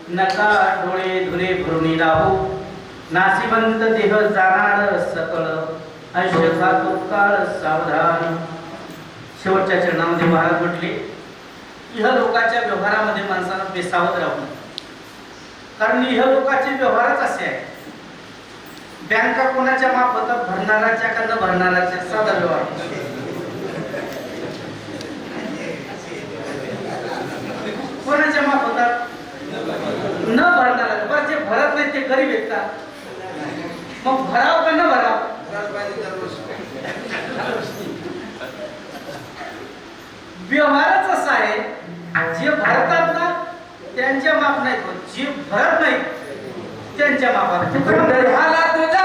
नका डोळे धुरे भरून राहू नाशिवंत देह जाणार सकळ आयुष्याचा तो काळ सावधान. शेवटच्या चरणामध्ये महाराज म्हटले इह लोकाच्या व्यवहारामध्ये माणसानं बेसावध राहू नये, कारण इह लोकाचे व्यवहारच असे आहे. बँका कोणाच्या माफ होतात? भरणाराच्या का न भरणाराच्या? साधा व्यवहार. कोणाच्या माफ होतात? न भरणारा. बरं, जे भरत नाही ते गरीब आहेत का? मग भराव का न भराव? व्यवहारच असा आहे, जे भरतात ना त्यांच्या माफ नाही होत, जे भरत नाही त्यांच्या माफात. झाला तुझा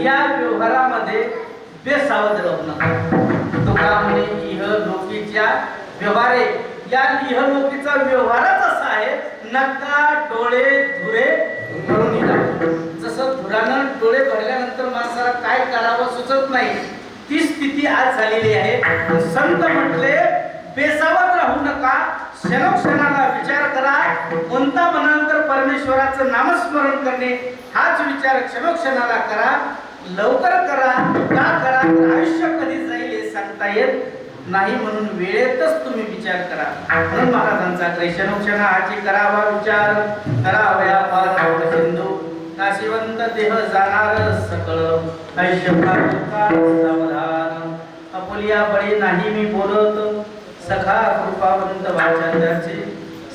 या व्यवहारामध्ये बेसावध राहू नका. तुका म्हणे इह लोकीच्या व्यवहारे, या इह लोकीचा व्यवहारच असा आहे, नका डोळे धुरे भरून राहू. जसं धुरानं डोळे भरल्यानंतर माणसाला काय करावं सुचत नाही, ती स्थिती आज झालेली आहे. संत म्हटले बेसावध राहू नका, क्षणोक्षणाला विचार करा. कोणता मनांतर परमेश्वराचं नामस्मरण करणे हाच विचार क्षणोक्षणाला करा. लवकर करा. का करा? आयुष्य कधी जाईल हे सांगता येत नाही, म्हणून वेळेतच तुम्ही विचार करा. म्हणून महाराजांचा क्षणोक्षणा हाची करावा विचार, करावया पार सिंधू नाशिवंत देह जाणार सकळ आयुष्यभर सावधान. अपुलिया बळी नाही मी बोलत, सखा कृपावंत वाचाल्याचे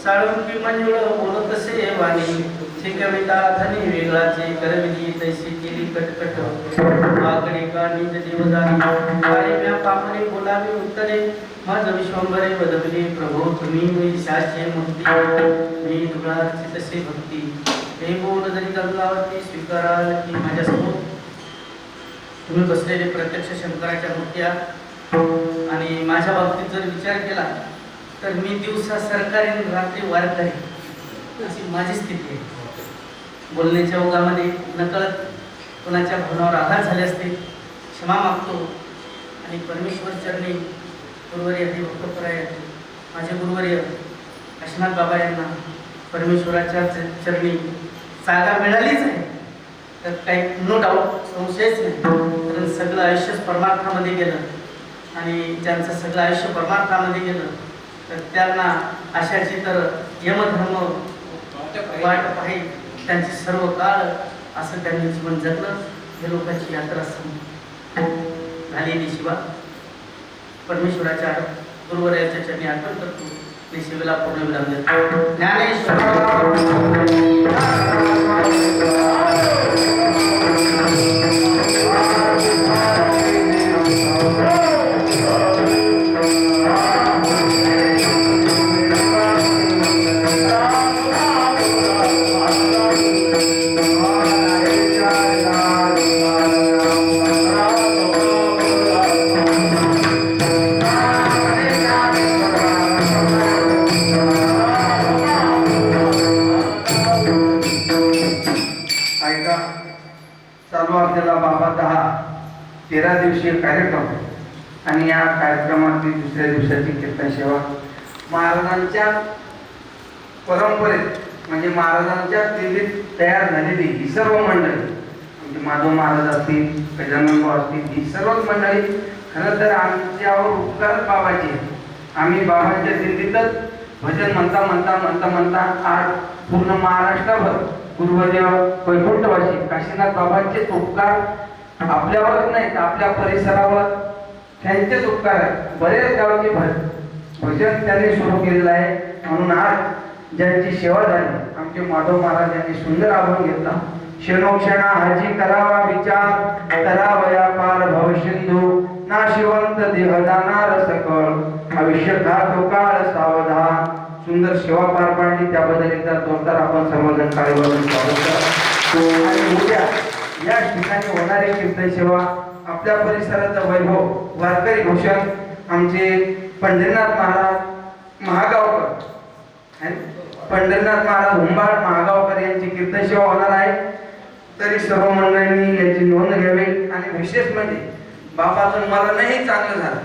साळुंकी मंजुळ बोलत से वाणी. जशी कविता धनी वेगळाची करविली तैसी केली कटकट आकडे का निज देवजानी काळी म्या पापणे बोलावे उत्तरे माझ विश्वंभरे वदविले प्रभो तुम्ही मी शास्त्रीय मूर्ती मी दुराची तसे भक्ती हे बोल जरी गंगावरती स्वीकाराल की माझ्यासमोर तुम्ही बसलेले प्रत्यक्ष शंकराच्या मूर्त्या आणि माझ्या बाबतीत जर विचार केला तर मी दिवसा सरकारी आणि रात्री वारकरी अशी माझी स्थिती आहे. बोलण्याच्या ओघामध्ये नकळत कोणाच्या भावनावर आघात झाले असते क्षमा मागतो आणि परमेश्वर चरणी गुरुवर्य भक्तपराय माझे गुरुवर्य काशीनाथ बाबा यांना परमेश्वराच्या चरणी जागा मिळालीच आहे तर काही नो डाऊट संशयच नाही. कारण सगळं आयुष्य परमार्थामध्ये गेलं आणि ज्यांचं सगळं आयुष्य परमार्थामध्ये गेलं तर त्यांना अशाची तर यमधर्म वाट पाहिजे त्यांची सर्व काळ असं त्यांनी जीवन जगलं. हे लोकांची यात्रा झालेली शिवा परमेश्वराच्या गुरुवर्याच्या चरणी अर्पण करतो. मी शिवेला पूर्ण विराम देतो. ज्ञानेश्वर चालू असलेला बाबाचा हा 13 दिवसीय कार्यक्रम आणि या कार्यक्रमातील दुसऱ्या दिवसाची कीर्तन सेवा महाराजांच्या परंपरेत म्हणजे महाराजांच्या दिल्लीत तयार झालेली ही सर्व मंडळी म्हणजे माधव महाराज असतील गजानन असतील ही सर्वच मंडळी खरं तर आमच्यावर उपकार बाबाचे आम्ही बाबांच्या दिल्लीतच भजन म्हणता म्हणता म्हणता म्हणता आज पूर्ण महाराष्ट्रभर गुरुवर्य वैकुंठवासी काशीनाथ बाबांचेच उपकार आपल्यावरच नाही तर आपल्या परिसरावर त्यांचेच उपकार आहेत. बरेच गावचे भजन त्यांनी सुरू केलेलं आहे. म्हणून आज ज्यांची सेवा झाली आमचे माधव महाराज यांनी सुंदर आव्हान घेतला. क्षणोक्षणा हाजी करावा विचार करावया पार भवसिंधू नाशिवंत देह जाणार सकळ आयुष्य घातो काळ सावधान. सुंदर सेवा पार पाडली त्याबद्दल एकदा जोरदार आपण सर्वजण कार्यवाही स्वागत करा. आणि उद्या या ठिकाणी होणारी कीर्तन सेवा आपल्या परिसराचा वैभव वारकरी भूषण आमचे पंढरीनाथ महाराज महागावकर पंढरीनाथ महाराज हुंबाळ महागावकर यांची कीर्तन सेवा होणार आहे. तरी सर्व मंडळींनी याची नोंद घ्यावी. आणि विशेष म्हणजे बाबाचं मरणही चांगलं झालं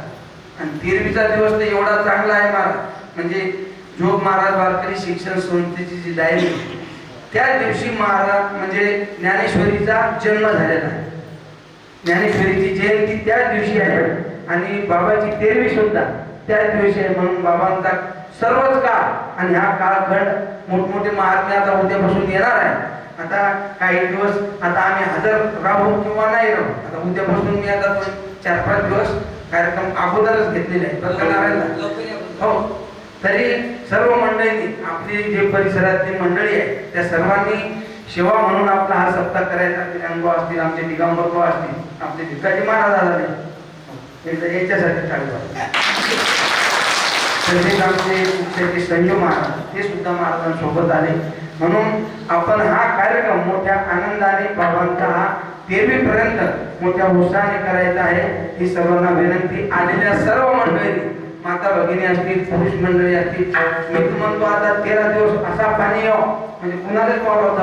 आणि 13वीचा दिवस तर एवढा चांगला आहे महाराज म्हणजे जोग महाराज वारकरी शिक्षण संस्थेची जी डायरी त्या दिवशी महाराज म्हणजे ज्ञानेश्वरीचा जन्म झालेला आहे. ज्ञानेश्वरीची जयंती त्याच दिवशी आहे आणि बाबाची 13वी सुद्धा त्याच दिवशी आहे. म्हणून बाबांचा सर्वच काळ आणि हा काळखंड मोठमोठे महात्मे आता उद्यापासून येणार आहे. आता काही दिवस आता आम्ही हजर राहू किंवा नाही राहू. आता उद्यापासून मी आता 4-5 दिवस कार्यक्रम अगोदरच घेतलेले आहे. हो तरी सर्व मंडळींनी आपली जे परिसरातली मंडळी आहे त्या सर्वांनी सेवा म्हणून आपला हा सप्ताह करायचा. दिगंबर असतील आमचे दिगंबर असतील आपले भिकाजी महाराज आले याच्यासाठी चालू आहे. तसेच आमचे संजू महाराज ते सुद्धा महाराजांसोबत आले. म्हणून आपण हा कार्यक्रम मोठ्या आनंदाने बाबांचा हा 13वी पर्यंत मोठ्या उत्साहाने करायचा आहे. ही सर्वांना विनंती. आलेल्या सर्व मंडळी माता भगिनी असतील पुरुष मंडळी असतील मी म्हणतो आता 13 दिवस असा पाणी याव म्हणजे कुणालाच पावला होता.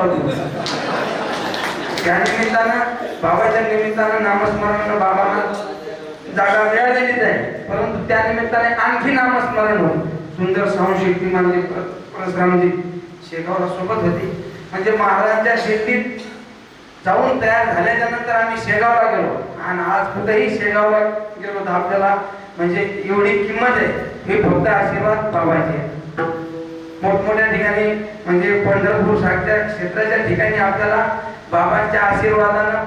त्या निमित्तानं बाबाच्या निमित्तानं नामस्मरण बाबांना जागा मिळालेलीच आहे परंतु त्या निमित्ताने आणखी नामस्मरण होईल. सुंदर सहनशक्ती म्हणजे परशुरामजी शेगावला सोबत होती म्हणजे महाराजांच्या शेतीत जाऊन तयार झाल्याच्या नंतर आम्ही शेगावला गेलो आणि आज कुठेही शेगावला गेलो तर आपल्याला म्हणजे एवढी किंमत आहे हे फक्त आशीर्वाद बाबाचे. मोठमोठ्या ठिकाणी म्हणजे पंढरपूर सारख्या क्षेत्राच्या ठिकाणी आपल्याला बाबांच्या आशीर्वादानं